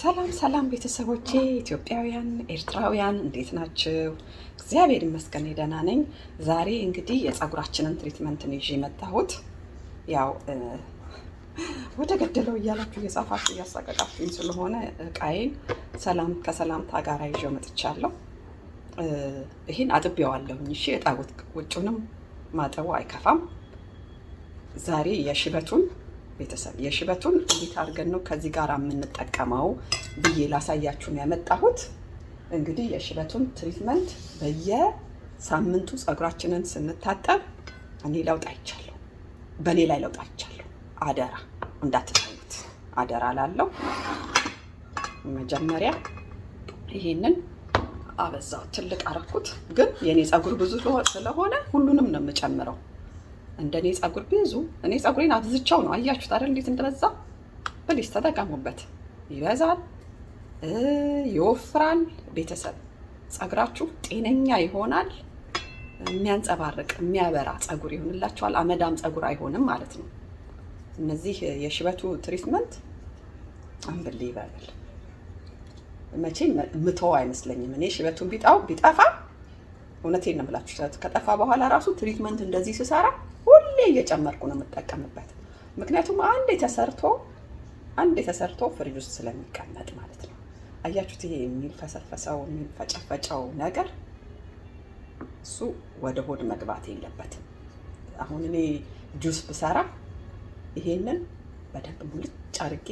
ሰላም ሰላም ቤተሰቦቼ ኢትዮጵያውያን ኤርትራውያን እንዴት ናችሁ? እግዚአብሔር ይመስገን ደህና ነኝ። ዛሬ እንግዲህ የፀጉራችንን ትሪትመንትን ይዤ መጣሁት። ያው ወደ ገደለው እያላችሁ እየጻፋችሁ እያሳቀቃችሁኝ ስለሆነ እቃዬን ከሰላምታ ጋር ይዤው መጥቻለሁ። ይሄን አጥቤዋለሁኝ። እሺ እጣቡት፣ ውጩንም ማጠቡ አይከፋም። ዛሬ የሽበቱን እንዴት አድርገን ነው ከዚህ ጋር የምንጠቀመው ብዬ ላሳያችሁ ነው ያመጣሁት። እንግዲህ የሽበቱን ትሪትመንት በየሳምንቱ ፀጉራችንን ስንታጠብ እኔ ለውጥ አይቻለሁ፣ በእኔ ላይ ለውጥ አይቻለሁ። አደራ እንዳትተውት፣ አደራ ላለው መጀመሪያ ይሄንን አበዛው፣ ትልቅ አረኩት። ግን የኔ ፀጉር ብዙ ስለሆነ ሁሉንም ነው የምጨምረው። እንደኔ ፀጉር ብዙ እኔ ፀጉሬን አብዝቻው ነው። አያችሁት አይደል እንዴት እንደበዛ? ፕሊስ ተጠቀሙበት። ይበዛል፣ ይወፍራል። ቤተሰብ ፀጉራችሁ ጤነኛ ይሆናል። የሚያንጸባርቅ የሚያበራ ፀጉር ይሆንላችኋል። አመዳም ፀጉር አይሆንም ማለት ነው። እነዚህ የሽበቱ ትሪትመንት አንብሌ ይበላል። መቼም ምተው አይመስለኝም። እኔ ሽበቱን ቢጠፋ እውነቴን ነው የምላችሁ፣ ከጠፋ በኋላ ራሱ ትሪትመንት እንደዚህ ስሰራ ሁሌ እየጨመርኩ ነው የምጠቀምበት። ምክንያቱም አንዴ ተሰርቶ ፍሪጅ ውስጥ ስለሚቀመጥ ማለት ነው። አያችሁት? ይሄ የሚልፈሰፈሰው የሚፈጨፈጨው ነገር እሱ ወደ ሆድ መግባት የለበትም። አሁን እኔ ጁስ ብሰራ ይሄንን በደንብ ሙልጭ አድርጌ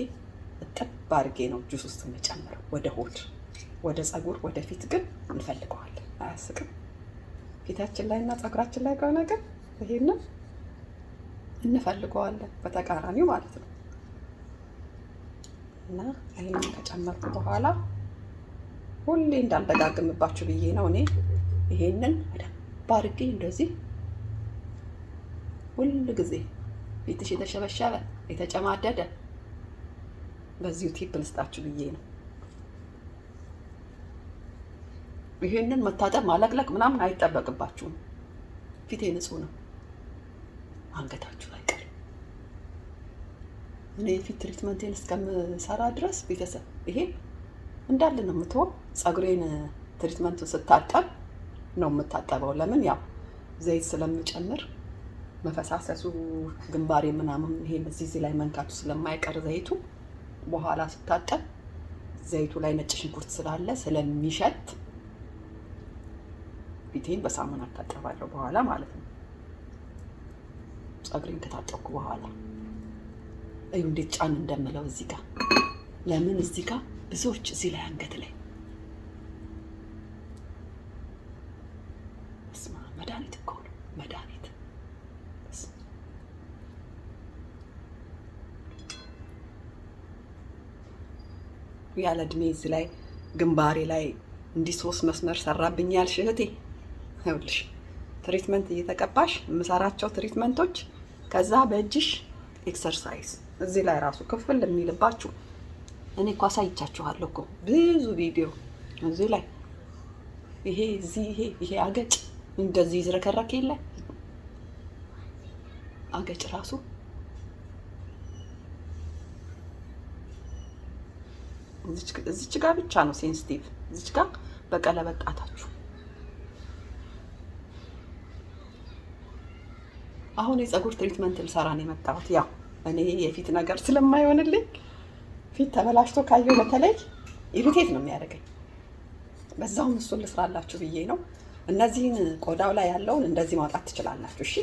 እጥብ አድርጌ ነው ጁስ ውስጥ የምጨምረው፣ ወደ ሆድ፣ ወደ ፀጉር፣ ወደ ፊት ግን እንፈልገዋለን። አያስቅም? ፊታችን ላይ እና ፀጉራችን ላይ ከሆነ ግን ይሄንን እንፈልገዋለን፣ በተቃራኒው ማለት ነው። እና ይሄንን ከጨመርኩ በኋላ ሁሌ እንዳልደጋግምባችሁ ብዬ ነው እኔ ይሄንን በደንብ አድርጌ እንደዚህ ሁል ጊዜ ፊትሽ የተሸበሸበ የተጨማደደ በዚሁ ቲፕ ልስጣችሁ ብዬ ነው። ይሄንን መታጠብ ማለቅለቅ ምናምን አይጠበቅባችሁም። ፊቴ ንጹህ ነው፣ አንገታችሁ ላይ ቀር። እኔ የፊት ትሪትመንቴን እስከምሰራ ድረስ ቤተሰብ ይሄ እንዳለ ነው የምትወው። ፀጉሬን ትሪትመንቱን ስታጠብ ነው የምታጠበው። ለምን? ያው ዘይት ስለምጨምር መፈሳሰሱ ግንባሬ ምናምን ይሄን እዚህ ላይ መንካቱ ስለማይቀር ዘይቱ በኋላ ስታጠብ ዘይቱ ላይ ነጭ ሽንኩርት ስላለ ስለሚሸት ፊቴን በሳሙና አታጠባለሁ በኋላ ማለት ነው። ፀጉሬን ከታጠብኩ በኋላ እዩ እንዴት ጫን እንደምለው እዚህ ጋር። ለምን እዚህ ጋር ብዙዎች እዚህ ላይ አንገት ላይ እስማ መድኃኒት እኮ ነው መድኃኒት። ያለ እድሜ እዚህ ላይ ግንባሬ ላይ እንዲህ 3 መስመር ሰራብኝ ያልሽ እህቴ፣ ይኸውልሽ ትሪትመንት እየተቀባሽ የምሰራቸው ትሪትመንቶች፣ ከዛ በእጅሽ ኤክሰርሳይዝ እዚህ ላይ ራሱ ክፍል የሚልባችሁ እኔ እኮ አሳይቻችኋለሁ እኮ ብዙ ቪዲዮ እዚህ ላይ ይሄ አገጭ እንደዚህ ይዝረከረክ የለ አገጭ ራሱ እዚች ጋር ብቻ ነው ሴንሲቲቭ። እዚች ጋር በቀለበት ጣታችሁ። አሁን የፀጉር ትሪትመንት ልሰራ ነው የመጣሁት። ያው እኔ የፊት ነገር ስለማይሆንልኝ ፊት ተበላሽቶ ካየው በተለይ ኢሪቴት ነው የሚያደርገኝ። በዛውም እሱን ልስራላችሁ ብዬ ነው። እነዚህን ቆዳው ላይ ያለውን እንደዚህ ማውጣት ትችላላችሁ። እሺ፣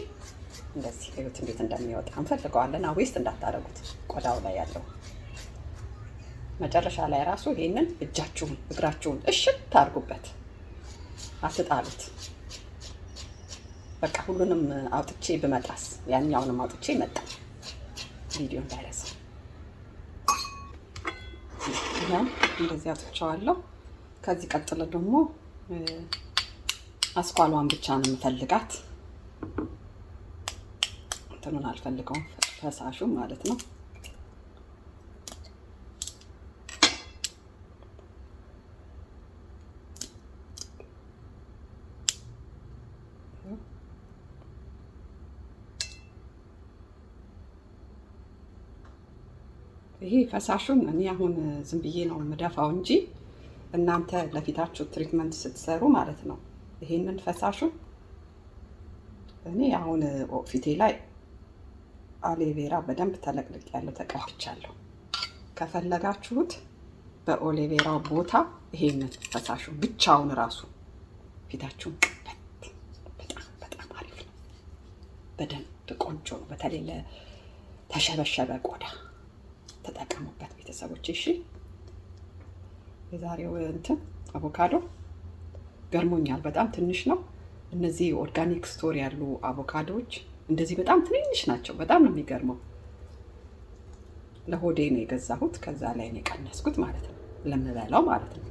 እንደዚህ እዩት እንዴት እንደሚወጣ እንፈልገዋለን። ዌስት እንዳታደርጉት ቆዳው ላይ ያለው መጨረሻ ላይ ራሱ ይሄንን እጃችሁን እግራችሁን እሽት አድርጉበት፣ አትጣሉት። በቃ ሁሉንም አውጥቼ ብመጣስ ያኛውንም አውጥቼ መጣ ቪዲዮ እንዳይረሳ። ይሄን እንደዚህ አውጥቼዋለሁ። ከዚህ ቀጥሎ ደግሞ አስኳሏን ብቻ ነው የምፈልጋት። እንትኑን አልፈልገውም፣ ፈሳሹ ማለት ነው። ይሄ ፈሳሹን እኔ አሁን ዝም ብዬ ነው የምደፋው እንጂ እናንተ ለፊታችሁ ትሪትመንት ስትሰሩ ማለት ነው ይሄንን ፈሳሹን እኔ አሁን ፊቴ ላይ አሎቬራ በደንብ ተለቅልቅ ያለው ተቀብቻለሁ። ከፈለጋችሁት በኦሊቬራው ቦታ ይሄንን ፈሳሹ ብቻውን ራሱ ፊታችሁን በጣም አሪፍ ነው። በደንብ ቆንጆ ነው። በተለይ ለተሸበሸበ ቆዳ ተጠቀሙበት ቤተሰቦች። እሺ የዛሬው እንትን አቮካዶ ገርሞኛል። በጣም ትንሽ ነው። እነዚህ ኦርጋኒክ ስቶር ያሉ አቮካዶዎች እንደዚህ በጣም ትንንሽ ናቸው። በጣም ነው የሚገርመው። ለሆዴ ነው የገዛሁት። ከዛ ላይ ነው የቀነስኩት ማለት ነው፣ ለምበላው ማለት ነው።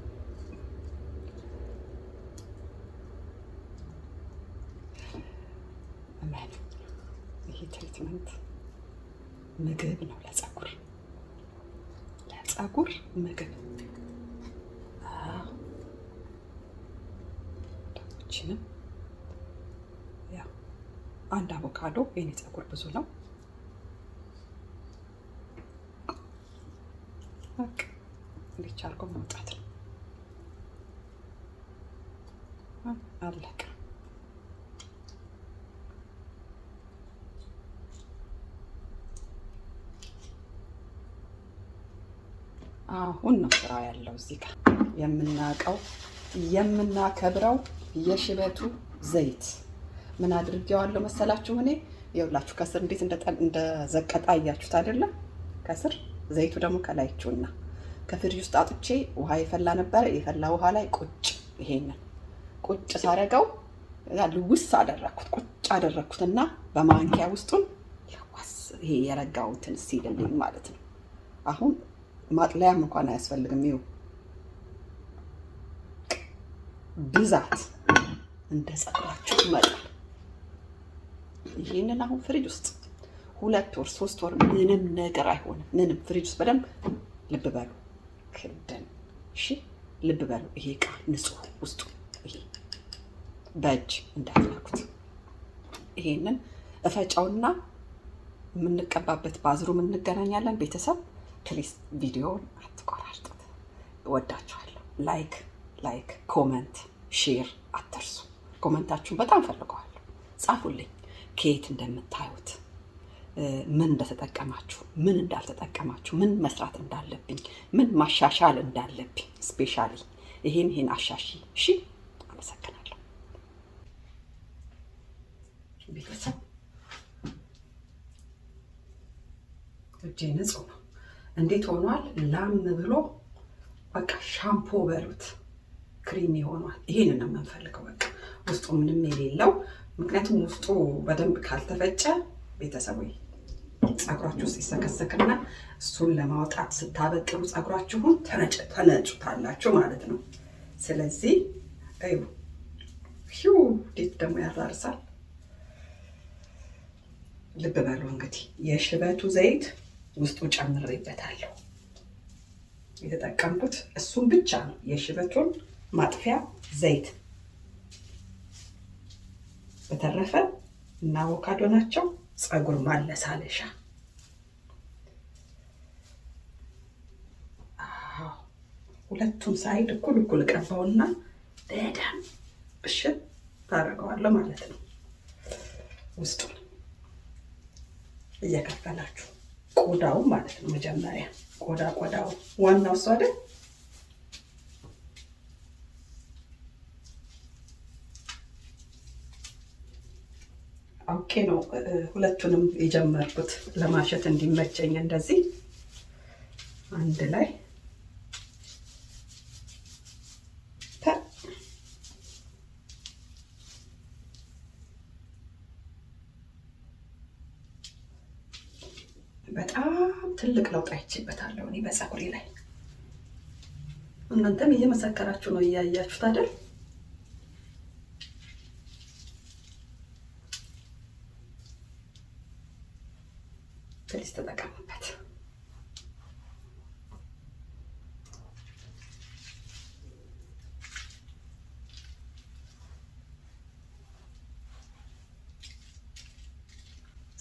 ይሄ ትሪትመንት ምግብ ነው ለፀጉር ምግብ። ዳቦችንም ያው አንድ አቮካዶ የኔ ፀጉር ብዙ ነው። በቃ እንዴት አድርጎ ማውጣት ነው። አለቀ። አሁን ነው ስራ ያለው እዚህ ጋር የምናውቀው የምናከብረው የሽበቱ ዘይት ምን አድርጌዋለሁ መሰላችሁ? እኔ ይኸውላችሁ ከስር እንዴት እንደዘቀጣ አያችሁት አይደለም? ከስር ዘይቱ ደግሞ ከላይችውና ከፍሪጅ ውስጥ አጥቼ ውሃ የፈላ ነበረ። የፈላ ውሃ ላይ ይሄንን ቁጭ ሳረገው ልውስ አደረኩት። ቁጭ አደረኩትና በማንኪያ ውስጡን ለዋስ ይሄ የረጋው እንትን ሲልልኝ ማለት ነው። አሁን ማጥለያም እንኳን አያስፈልግም። ይኸው ብዛት እንደ ፀጉራችሁ መጠን ይሄንን አሁን ፍሪጅ ውስጥ 2 ወር 3 ወር ምንም ነገር አይሆንም። ምንም ፍሪጅ ውስጥ በደንብ ልብ በሉ ክደን። እሺ ልብ በሉ። ይሄ ዕቃ ንጹህ ውስጡ ይሄ በእጅ እንዳትነኩት። ይሄንን እፈጫውና የምንቀባበት ባዝሩም እንገናኛለን። ቤተሰብ ፕሊስ ቪዲዮውን አትቆራርጡት። እወዳችኋለሁ። ላይክ ኮመንት ሼር አትርሱ። ኮመንታችሁን በጣም ፈልገዋለሁ። ጻፉልኝ ከየት እንደምታዩት፣ ምን እንደተጠቀማችሁ፣ ምን እንዳልተጠቀማችሁ፣ ምን መስራት እንዳለብኝ፣ ምን ማሻሻል እንዳለብኝ ስፔሻሊ ይሄን አሻሺ። እሺ አመሰግናለሁ ቤተሰብ። እጄ ንጹህ ነው። እንዴት ሆኗል? ላም ብሎ በቃ ሻምፖ በሉት ክሪሚ ሆኗል። ይሄንን ነው የምንፈልገው። በቃ ውስጡ ምንም የሌለው፣ ምክንያቱም ውስጡ በደንብ ካልተፈጨ ቤተሰብ ወይ ፀጉራችሁ ውስጥ ይሰከሰክና እሱን ለማውጣት ስታበጥሩ ፀጉራችሁን ተነጩታላችሁ ማለት ነው። ስለዚህ እንዴት ደግሞ ያራርሳል። ልብ በሉ እንግዲህ የሽበቱ ዘይት ውስጡ ጨምሬበታለሁ። የተጠቀምኩት እሱን ብቻ ነው፣ የሽበቱን ማጥፊያ ዘይት። በተረፈ እና አቮካዶ ናቸው ፀጉር ማለሳለሻ። ሁለቱም ሳይድ እኩል ቀባውና በደንብ እሽት ታደርገዋለሁ ማለት ነው። ውስጡን እየከፈላችሁ ቆዳው ማለት ነው። መጀመሪያ ቆዳው ዋናው እሱ አይደል? ኦኬ ነው። ሁለቱንም የጀመርኩት ለማሸት እንዲመቸኝ እንደዚህ አንድ ላይ በጣም ትልቅ ለውጥ አይቼበታለሁ እኔ በፀጉሬ ላይ። እናንተም እየመሰከራችሁ ነው፣ እያያችሁት አይደል? ፕሊዝ ተጠቀሙበት።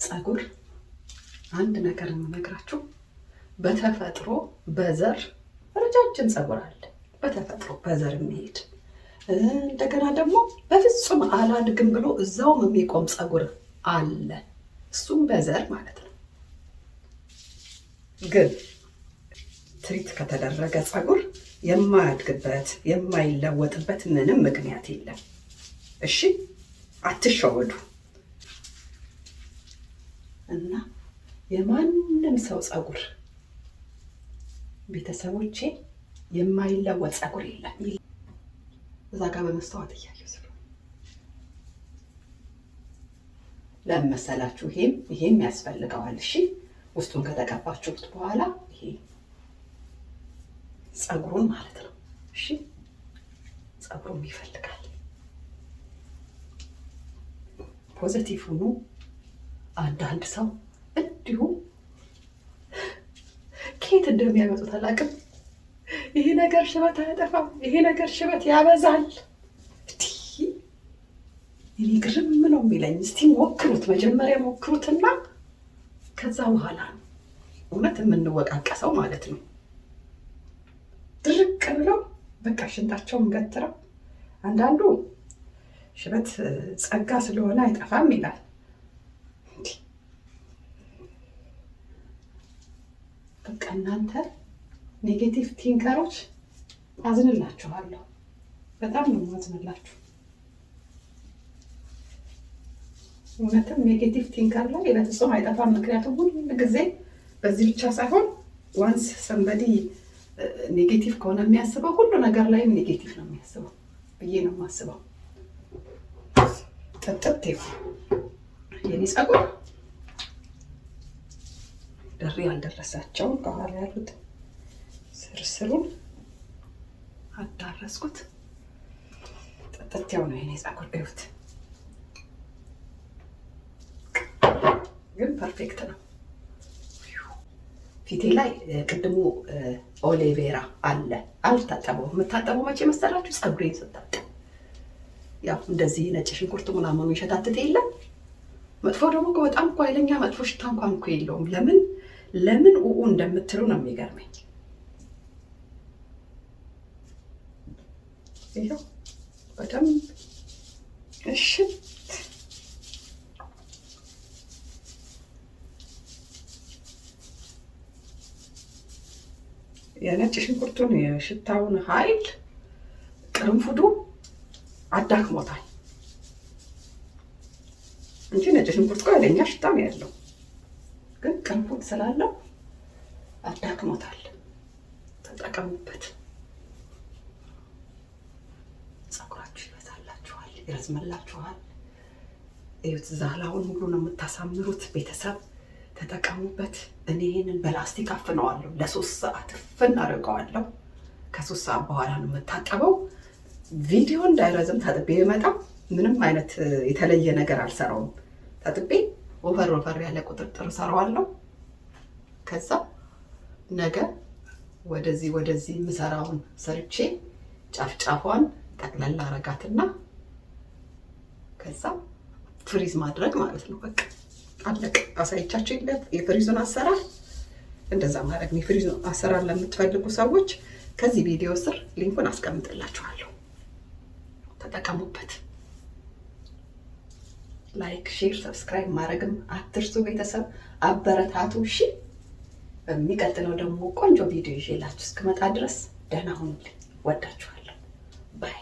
ፀጉር አንድ ነገር የምነግራችሁ በተፈጥሮ በዘር ረጃጅም ፀጉር አለ። በተፈጥሮ በዘር የሚሄድ እንደገና ደግሞ በፍጹም አላድግም ብሎ እዛውም የሚቆም ፀጉር አለ። እሱም በዘር ማለት ነው። ግን ትሪት ከተደረገ ፀጉር የማያድግበት የማይለወጥበት ምንም ምክንያት የለም። እሺ አትሸወዱ። እና የማንም ሰው ፀጉር ቤተሰቦቼ የማይለወጥ ፀጉር የለም። እዛ ጋር በመስተዋት እያየሁ ስለሆነ ለምን መሰላችሁ? ይሄም ያስፈልገዋል። እሺ ውስጡን ከተቀባችሁት በኋላ ይሄ ፀጉሩን ማለት ነው። እሺ ፀጉሩን ይፈልጋል። ፖዚቲቭ ሁኑ። አንዳንድ ሰው እንዲሁ ከየት እንደሚያመጡት አላውቅም። ይሄ ነገር ሽበት አያጠፋም፣ ይሄ ነገር ሽበት ያበዛል። እኔ ግርም ነው የሚለኝ። እስቲ ሞክሩት፣ መጀመሪያ ሞክሩትና ከዛ በኋላ ነው እውነት የምንወቃቀሰው ማለት ነው። ድርቅ ብለው በቃ ሽንታቸውን ገትረው፣ አንዳንዱ ሽበት ጸጋ ስለሆነ አይጠፋም ይላል። በቃ እናንተ ኔጌቲቭ ቲንከሮች አዝንላችኋለሁ። በጣም ነው ማዝንላችሁ። እውነትም ኔጌቲቭ ቲንከር ላይ በፍጹም አይጠፋም። ምክንያቱም ሁሉ ጊዜ በዚህ ብቻ ሳይሆን ዋንስ ሰንበዲ ኔጌቲቭ ከሆነ የሚያስበው ሁሉ ነገር ላይም ኔጌቲቭ ነው የሚያስበው ብዬ ነው የማስበው። ጥጥት የኔ ፀጉር ደሪ ያልደረሳቸውን ከኋላ ያሉት ስርስሩን አዳረስኩት። ጥጥት ያው ነው የኔ ፀጉር እዩት። ግን ፐርፌክት ነው። ፊቴ ላይ ቅድሙ ኦሌቬራ አለ አልታጠበው። የምታጠበው መቼ መሰላችሁ? ፀጉሬን ስታጠብ ያው እንደዚህ ነጭ ሽንኩርት ምናምኑ ይሸታትት የለም። መጥፎ ደግሞ በጣም እኮ ኃይለኛ መጥፎ ሽታ እንኳን እኮ የለውም። ለምን ኡኡ እንደምትሉ ነው የሚገርመኝ። ይሄው በደንብ እሺ የነጭ ሽንኩርቱን የሽታውን ኃይል ቅርንፉዱ አዳክሞታል እንጂ ነጭ ሽንኩርት እኮ ኃይለኛ ሽታ ነው ያለው፣ ግን ቅርንፉድ ስላለው አዳክሞታል። ተጠቀሙበት። ፀጉራችሁ ይበዛላችኋል፣ ይረዝመላችኋል። እዩት፣ ዛላውን ሁሉ ነው የምታሳምሩት። ቤተሰብ ተጠቀሙበት። እኔ ይሄንን በላስቲክ አፍነዋለሁ። ለ3 ሰዓት እፍን አድርገዋለሁ። ከ3 ሰዓት በኋላ ነው የምታጠበው። ቪዲዮ እንዳይረዝም ታጥቤ በመጣ ምንም አይነት የተለየ ነገር አልሰራውም። ታጥቤ ወፈር ያለ ቁጥጥር ሰራዋለሁ። ከዛ ነገ ወደዚህ የምሰራውን ሰርቼ ጫፍጫፏን ጠቅላላ አረጋትና ከዛ ፍሪዝ ማድረግ ማለት ነው። በቃ አለቀ። አሳይቻችሁ የፍሪዙን አሰራር እንደዛ ማድረግ ነው። የፍሪዙን አሰራር ለምትፈልጉ ሰዎች ከዚህ ቪዲዮ ስር ሊንኩን አስቀምጥላችኋለሁ። ተጠቀሙበት። ላይክ፣ ሼር፣ ሰብስክራይብ ማድረግም አትርሱ። ቤተሰብ አበረታቱ። እሺ፣ በሚቀጥለው ደግሞ ቆንጆ ቪዲዮ ይዤላችሁ እስክመጣ ድረስ ደህና ሁኑልኝ። ወዳችኋለሁ። ባይ